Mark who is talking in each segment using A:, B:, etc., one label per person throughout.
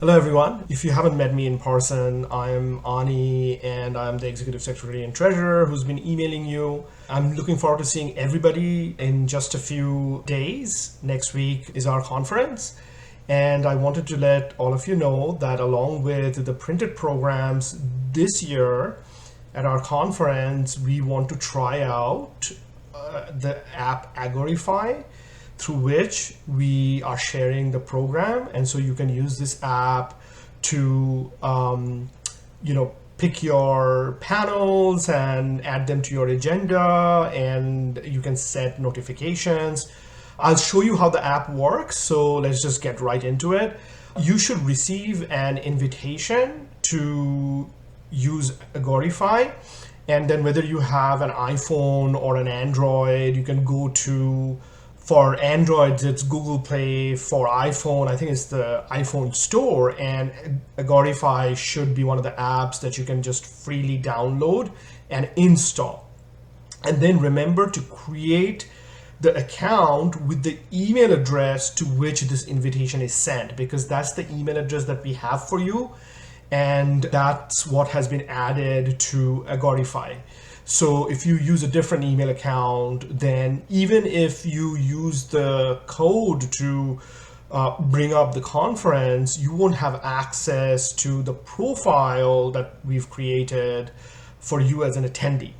A: Hello everyone. If you haven't met me in person, I'm Ani and I'm the Executive Secretary and Treasurer who's been emailing you. I'm looking forward to seeing everybody in just a few days. Next week is our conference. And I wanted to let all of you know that along with the printed programs this year at our conference, we want to try out the app Agorify, through which we are sharing the program. And so you can use this app to, pick your panels and add them to your agenda, and you can set notifications. I'll show you how the app works. So let's just get right into it. You should receive an invitation to use Agorify. And then whether you have an iPhone or an Android, you can go to, for Androids, it's Google Play. For iPhone, I think it's the iPhone Store, and Agorify should be one of the apps that you can just freely download and install. And then remember to create the account with the email address to which this invitation is sent, because that's the email address that we have for you, and that's what has been added to Agorify. So if you use a different email account, then even if you use the code to bring up the conference, you won't have access to the profile that we've created for you as an attendee.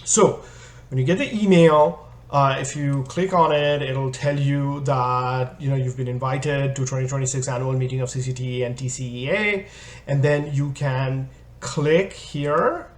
A: So when you get the email, if you click on it, it'll tell you that you've been invited to 2026 annual meeting of CCTE and TCEA, and then you can click here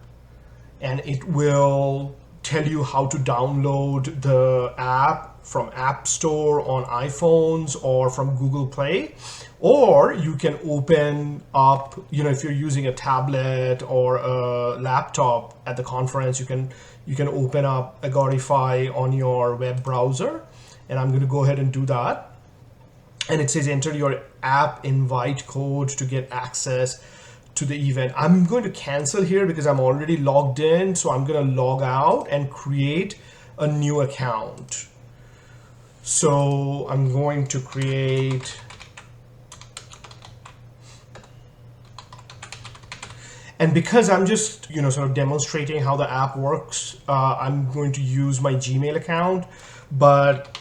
A: and it will tell you how to download the app from App Store on iPhones or from Google Play. Or you can open up, if you're using a tablet or a laptop at the conference, you can open up Agorify on your web browser. And I'm going to go ahead and do that. And it says enter your app invite code to get access to the event. I'm going to cancel here because I'm already logged in. So I'm going to log out and create a new account. So I'm going to create, and because I'm just, sort of demonstrating how the app works, I'm going to use my Gmail account, but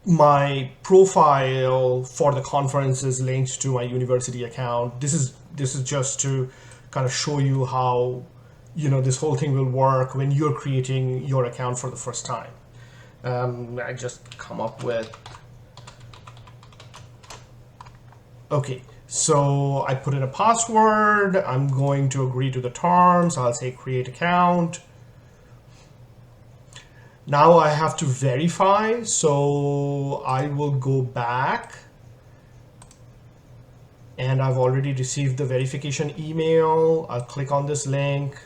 A: my profile for the conference is linked to my university account. This is just to kind of show you how, this whole thing will work when you're creating your account for the first time. I just come up with, okay. So I put in a password. I'm going to agree to the terms. I'll say create account. Now I have to verify. So I will go back, and I've already received the verification email. I'll click on this link.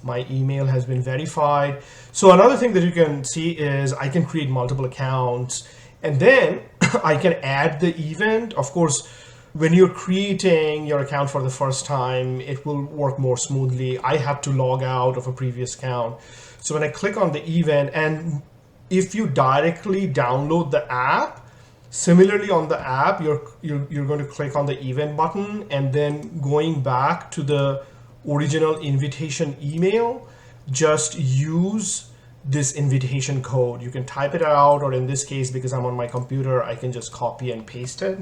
A: My email has been verified. So another thing that you can see is I can create multiple accounts, and then I can add the event. Of course, when you're creating your account for the first time, it will work more smoothly. I have to log out of a previous account. So when I click on the event, and if you directly download the app, similarly on the app, you're going to click on the event button, and then going back to the original invitation email, just use this invitation code. You can type it out, or in this case, because I'm on my computer, I can just copy and paste it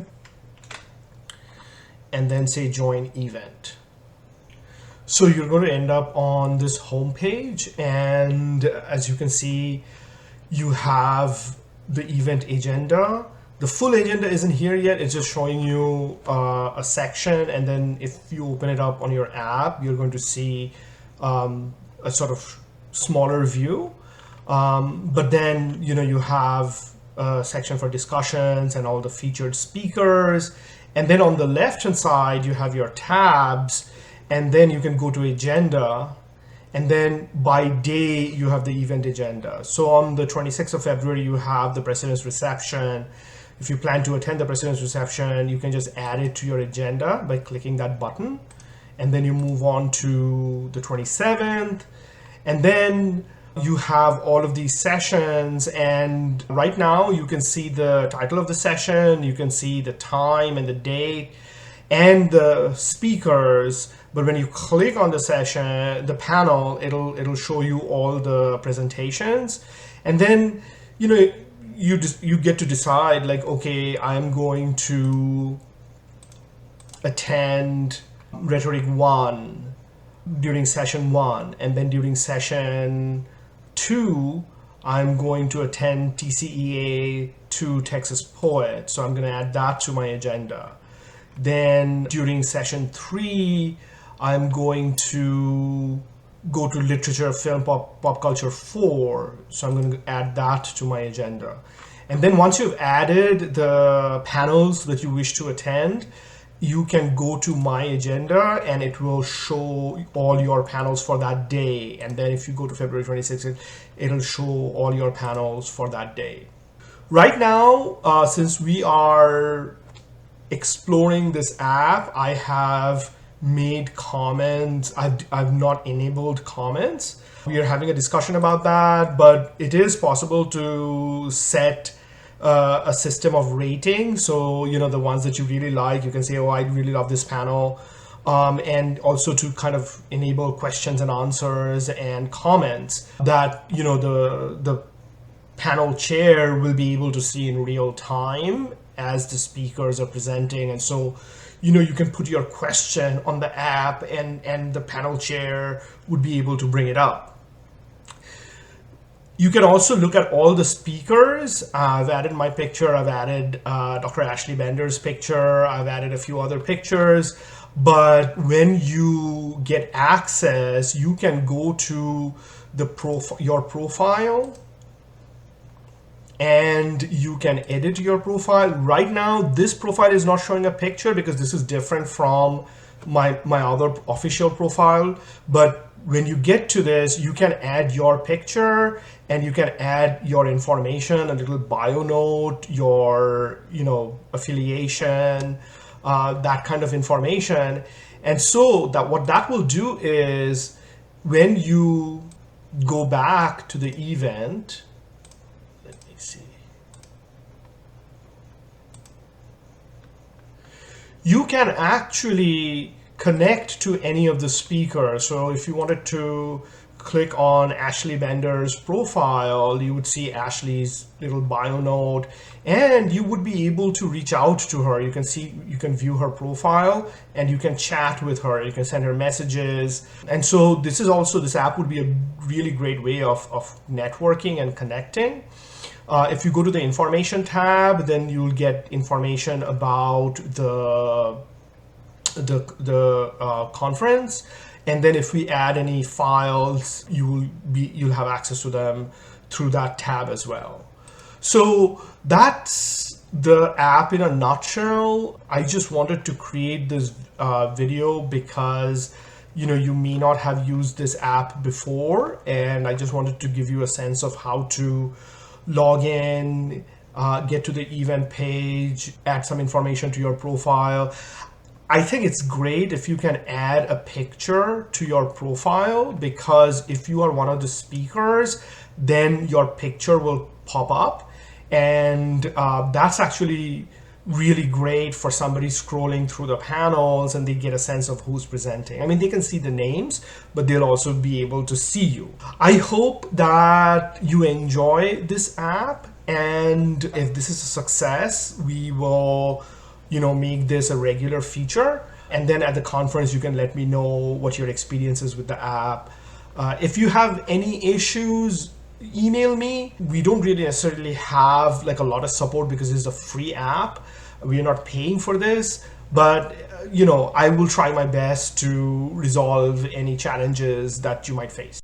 A: and then say join event. So you're going to end up on this home page, and as you can see, you have the event agenda. The full agenda isn't here yet. It's just showing you a section, and then if you open it up on your app, you're going to see a sort of smaller view. But then, you have a section for discussions and all the featured speakers. And then on the left-hand side, you have your tabs, and then you can go to agenda. And then by day, you have the event agenda. So on the 26th of February, you have the President's Reception. If you plan to attend the President's Reception, you can just add it to your agenda by clicking that button. And then you move on to the 27th. And then You have all of these sessions, and right now you can see the title of the session, you can see the time and the date and the speakers. But when you click on the session, the panel, it'll show you all the presentations. And then, you get to decide, like, okay, I'm going to attend rhetoric 1 during session 1, and then during session 2 I'm going to attend TCEA 2 Texas Poet, so I'm going to add that to my agenda. Then during session 3 I'm going to go to literature, film, pop culture 4, so I'm going to add that to my agenda. And then once you've added the panels that you wish to attend, you can go to my agenda and it will show all your panels for that day. And then if you go to February 26th, it'll show all your panels for that day. Right now, since we are exploring this app, I have made comments. I've not enabled comments. We are having a discussion about that, but it is possible to set a system of rating. So, the ones that you really like, you can say, oh, I really love this panel. And also to kind of enable questions and answers and comments that, the panel chair will be able to see in real time as the speakers are presenting. And so, you can put your question on the app and the panel chair would be able to bring it up. You can also look at all the speakers. I've added my picture. I've added Dr. Ashley Bender's picture. I've added a few other pictures. But when you get access, you can go to your profile and you can edit your profile. Right now, this profile is not showing a picture because this is different from my other official profile. But when you get to this, you can add your picture and you can add your information, a little bio note, your affiliation, that kind of information. And so what that will do is when you go back to the event, let me see, you can actually connect to any of the speakers. So if you wanted to click on Ashley Bender's profile, you would see Ashley's little bio note and you would be able to reach out to her. You can view her profile and you can chat with her. You can send her messages. And so this app would be a really great way of networking and connecting. If you go to the information tab, then you'll get information about the conference, and then if we add any files, you'll have access to them through that tab as well. So that's the app in a nutshell. I just wanted to create this video because you may not have used this app before, and I just wanted to give you a sense of how to log in, get to the event page, add some information to your profile. I think it's great if you can add a picture to your profile, because if you are one of the speakers, then your picture will pop up. And that's actually really great for somebody scrolling through the panels and they get a sense of who's presenting. I mean, they can see the names, but they'll also be able to see you. I hope that you enjoy this app. And if this is a success, we will make this a regular feature. And then at the conference, you can let me know what your experience is with the app. If you have any issues, email me. We don't really necessarily have like a lot of support because it's a free app. We are not paying for this, but I will try my best to resolve any challenges that you might face.